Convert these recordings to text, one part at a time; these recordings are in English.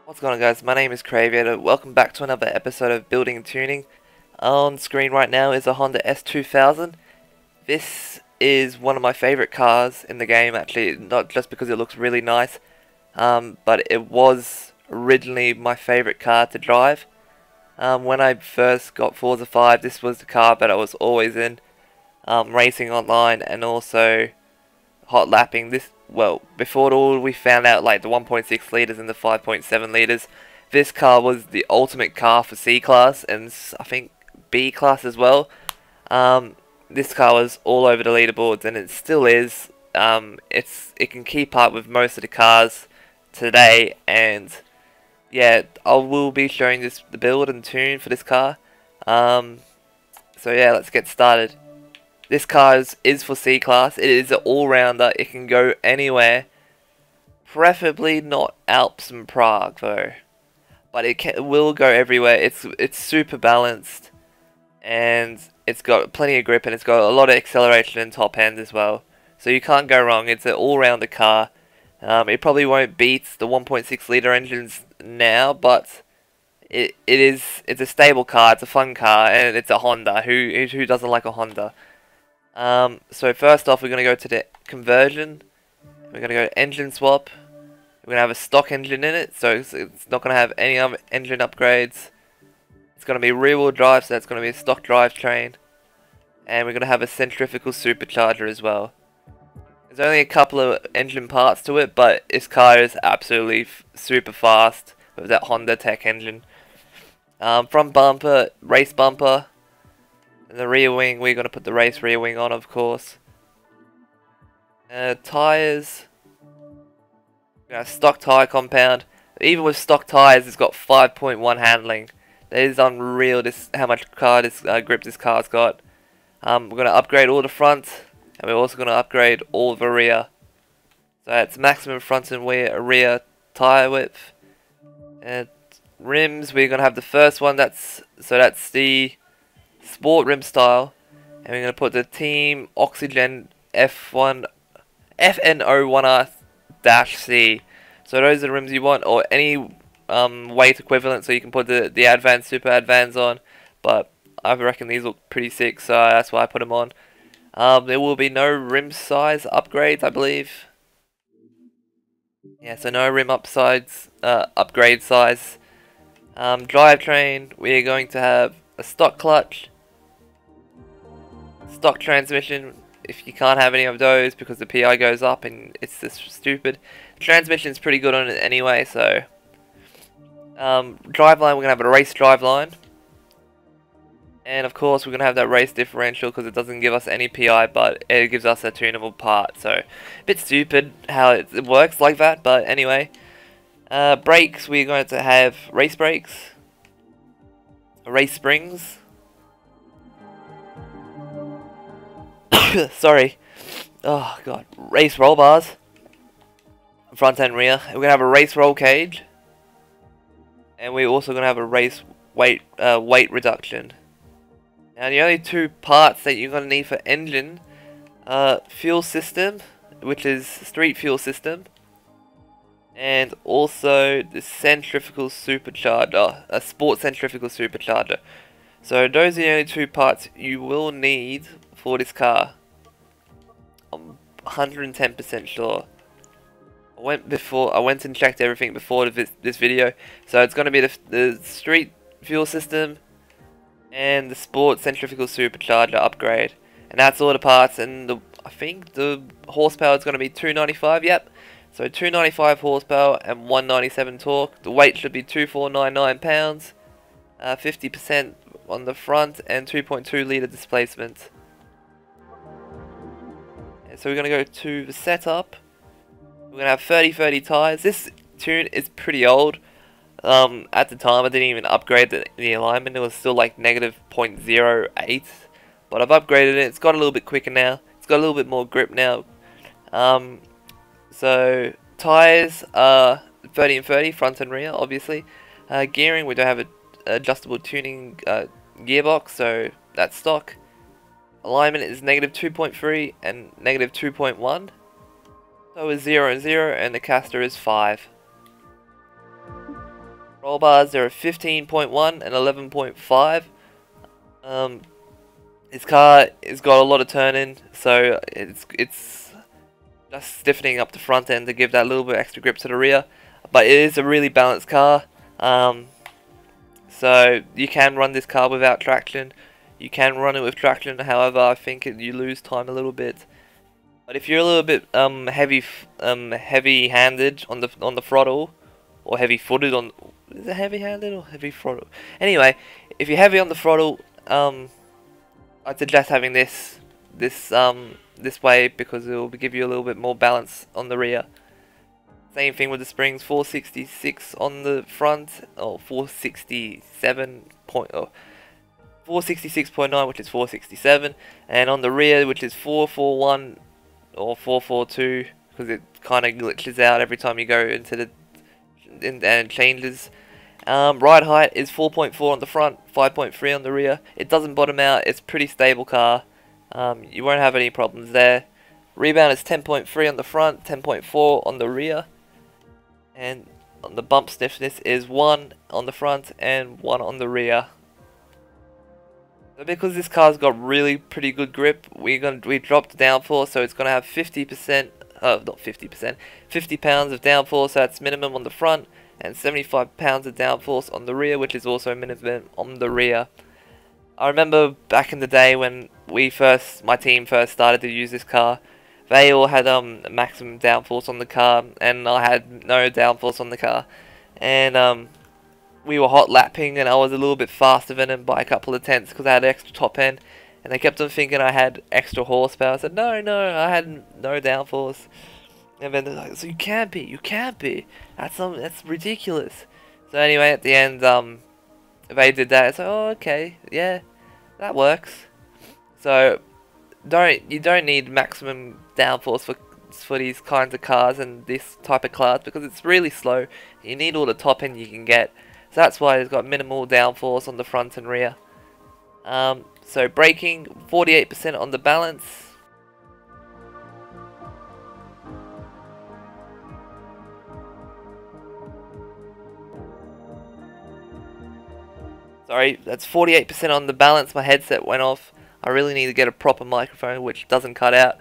What's going on, guys? My name is Crav. Welcome back to another episode of Building and Tuning. On screen right now is a Honda S2000. This is one of my favorite cars in the game, actually, not just because it looks really nice, but it was originally my favorite car to drive. When I first got Forza 5, this was the car that I was always in, racing online and also hot lapping. Before it all, we found out like the 1.6 liters and the 5.7 liters. This car was the ultimate car for C class and I think B class as well. This car was all over the leaderboards and it still is. It can keep up with most of the cars today, and yeah, I will be showing the build and tune for this car. So yeah, let's get started. This car is for C class. It is an all-rounder. It can go anywhere. Preferably not Alps and Prague though, but it will go everywhere. It's super balanced, and it's got plenty of grip, and it's got a lot of acceleration and top end as well. So you can't go wrong. It's an all-rounder car. It probably won't beat the 1.6 liter engines now, but it's a stable car. It's a fun car, and it's a Honda. Who doesn't like a Honda? So first off, we're going to go to the conversion. We're going to go to engine swap. We're going to have a stock engine in it, so it's not going to have any other engine upgrades. It's going to be rear wheel drive, so that's going to be a stock drivetrain. And we're going to have a centrifugal supercharger as well. There's only a couple of engine parts to it, but this car is absolutely super fast with that Honda Tech engine. Front bumper, race bumper. And the rear wing, we're going to put the race rear wing on, of course. Tyres. Stock tyre compound. Even with stock tyres, it's got 5.1 handling. That is unreal, how much grip this car's got. We're going to upgrade all the front, and we're also going to upgrade all the rear. So it's maximum front and rear tyre width. And rims, we're going to have the first one, that's the Sport rim style, and we're going to put the Team Oxygen FN01R-C. So those are the rims you want, or any weight equivalent, so you can put the Advance, Super Advance on, but I reckon these look pretty sick, so that's why I put them on. There will be no rim size upgrades, I believe. Yeah, so no rim upgrade size. Drivetrain, we're going to have a stock clutch, stock transmission, if you can't have any of those because the PI goes up and it's just stupid. The transmission's pretty good on it anyway, so driveline, we're going to have a race driveline, and of course we're going to have that race differential because it doesn't give us any PI, but it gives us a tunable part, so a bit stupid how it works like that, but anyway. Brakes, we're going to have race brakes, race springs, sorry, oh god, race roll bars, front and rear. We're gonna have a race roll cage, and we're also gonna have a race weight reduction. Now the only two parts that you're gonna need for engine, fuel system, which is street fuel system, and also the centrifugal supercharger, a sport centrifugal supercharger. So those are the only two parts you will need for this car. I'm 110% sure. I went and checked everything before this video. So it's going to be the street fuel system and the sport centrifugal supercharger upgrade, and that's all the parts. And I think the horsepower is going to be 295. Yep. So 295 horsepower and 197 torque. The weight should be 2499 pounds. 50% on the front and 2.2 litre displacement. So we're going to go to the setup. We're going to have 30/30 tyres. This tune is pretty old. At the time I didn't even upgrade the alignment. It was still like -0.08. But I've upgraded it. It's got a little bit quicker now. It's got a little bit more grip now. So tyres are 30 and 30, front and rear, obviously. Gearing, we don't have an adjustable tuning gearbox, so that's stock. Alignment is -2.3 and -2.1. So is 0 and 0, and the caster is 5. Roll bars, there are 15.1 and 11.5. This car has got a lot of turning, so it's just stiffening up the front end to give that little bit extra grip to the rear. But it is a really balanced car, so you can run this car without traction. You can run it with traction, however, I think you lose time a little bit. But if you're a little bit heavy-handed on the throttle, or heavy-footed on, is it heavy-handed or heavy throttle? Anyway, if you're heavy on the throttle, I'd suggest having this way because it will give you a little bit more balance on the rear. Same thing with the springs, 466 on the front, or 466.9, which is 467, and on the rear, which is 441 or 442, because it kind of glitches out every time you go into the and it changes. Ride height is 4.4 on the front, 5.3 on the rear. It doesn't bottom out. It's a pretty stable car. You won't have any problems there. Rebound is 10.3 on the front, 10.4 on the rear. And on the bump stiffness is 1 on the front and 1 on the rear. So because this car's got really pretty good grip, we dropped the downforce, so it's gonna have 50%, not 50%, 50 pounds of downforce. That's minimum on the front, and 75 pounds of downforce on the rear, which is also minimum on the rear. I remember back in the day when my team first started to use this car, they all had maximum downforce on the car, and I had no downforce on the car. And we were hot lapping, and I was a little bit faster than him by a couple of tenths because I had extra top end, and they kept on thinking I had extra horsepower. I said, no, I had no downforce. And then they're like, so you can't be. That's ridiculous. So anyway, at the end, they did that. It's like, oh, okay, yeah, that works. So you don't need maximum downforce for these kinds of cars and this type of class because it's really slow. You need all the top end you can get. So that's why it's got minimal downforce on the front and rear. So braking, 48% on the balance. Sorry, that's 48% on the balance. My headset went off. I really need to get a proper microphone which doesn't cut out.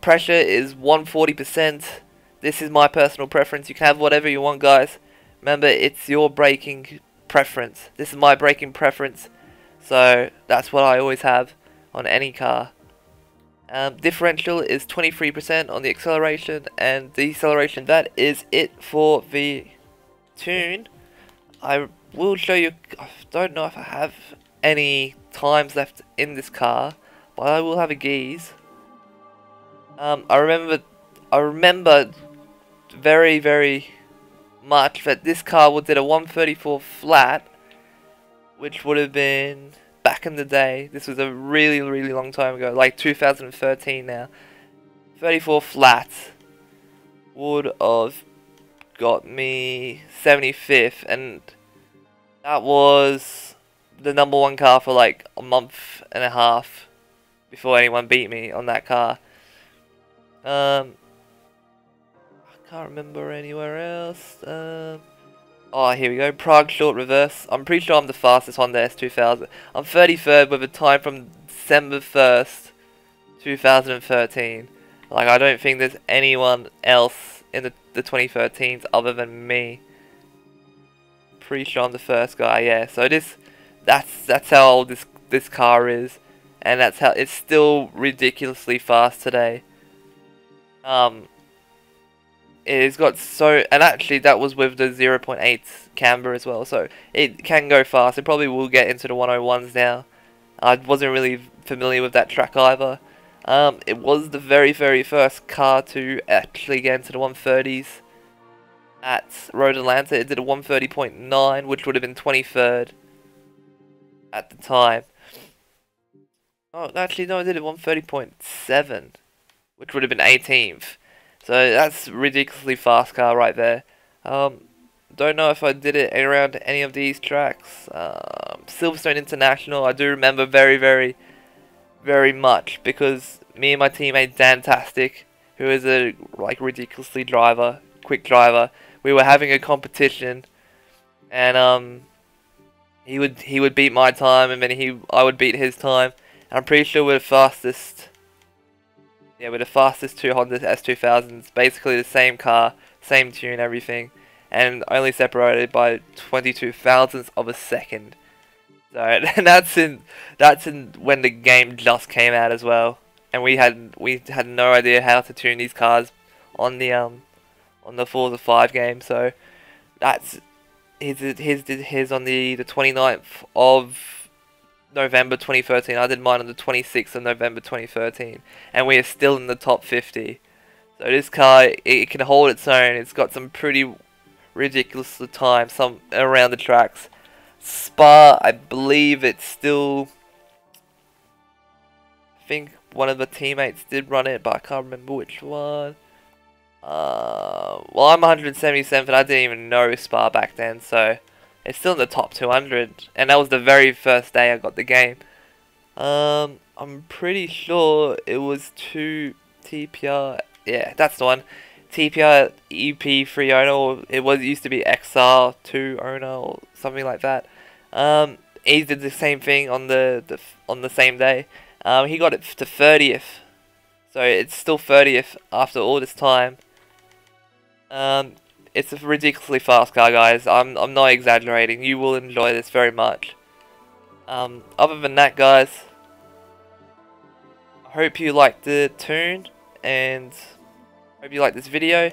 Pressure is 140%. This is my personal preference. You can have whatever you want, guys. Remember, it's your braking preference. This is my braking preference. So that's what I always have on any car. Differential is 23% on the acceleration and deceleration. That is it for the tune. I will show you. I don't know if I have any times left in this car, but I will have a geese. I remember very, very much that this car did a 134 flat, which would have been back in the day. This was a really, really long time ago, like 2013 now. 34 flat would have got me 75th, and that was the #1 car for like a month and a half before anyone beat me on that car. I can't remember anywhere else. Oh, here we go. Prague short reverse. I'm pretty sure I'm the fastest Honda S2000. I'm 33rd with a time from December 1st, 2013. Like, I don't think there's anyone else in the 2013s other than me. Pretty sure I'm the first guy, yeah. So that's how old this car is, and that's how it's still ridiculously fast today. It's got and actually that was with the 0.8 camber as well, so it can go fast. It probably will get into the 101s now. I wasn't really familiar with that track either. It was the very, very first car to actually get into the 130s at Road Atlanta. It did a 130.9, which would have been 23rd at the time. Oh, actually no, it did a 130.7, which would have been 18th. So that's a ridiculously fast car right there. Don't know if I did it around any of these tracks. Silverstone International, I do remember very, very, very much because me and my teammate Dantastic, who is a ridiculously quick driver, we were having a competition and he would beat my time, and then I would beat his time. And I'm pretty sure we're the fastest. Yeah, we're the fastest two Honda S2000s. Basically the same car, same tune, everything, and only separated by 22 thousandths of a second. So and that's in when the game just came out as well, and we had no idea how to tune these cars on the Forza 5 game. So that's his on the 29th of November 2013. I did mine on the 26th of November 2013, and we are still in the top 50. So this car, it can hold its own. It's got some pretty ridiculous time, some around the tracks. Spa, I believe it's still, I think one of the teammates did run it, but I can't remember which one. Well, I'm 177th, and I didn't even know Spa back then, so it's still in the top 200, and that was the very first day I got the game. I'm pretty sure it was 2 TPR, yeah, that's the one. TPR EP3 owner, or it used to be XR2 owner, or something like that. He did the same thing on the same day. He got it to 30th, so it's still 30th after all this time. It's a ridiculously fast car, guys. I'm not exaggerating. You will enjoy this very much. Other than that, guys, I hope you liked the tune, and hope you liked this video.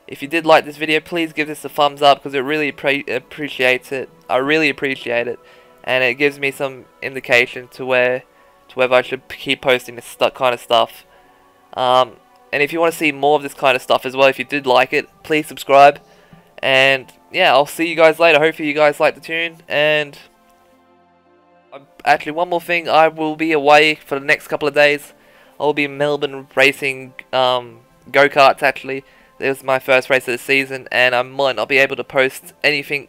If you did like this video, please give this a thumbs up, because it really appreciates it. I really appreciate it, and it gives me some indication to whether I should keep posting this kind of stuff. And if you want to see more of this kind of stuff as well, if you did like it, please subscribe. And yeah, I'll see you guys later. Hopefully you guys like the tune. And actually, one more thing, I will be away for the next couple of days. I'll be in Melbourne racing go-karts. Actually, this was my first race of the season, and I might not be able to post anything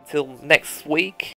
until next week.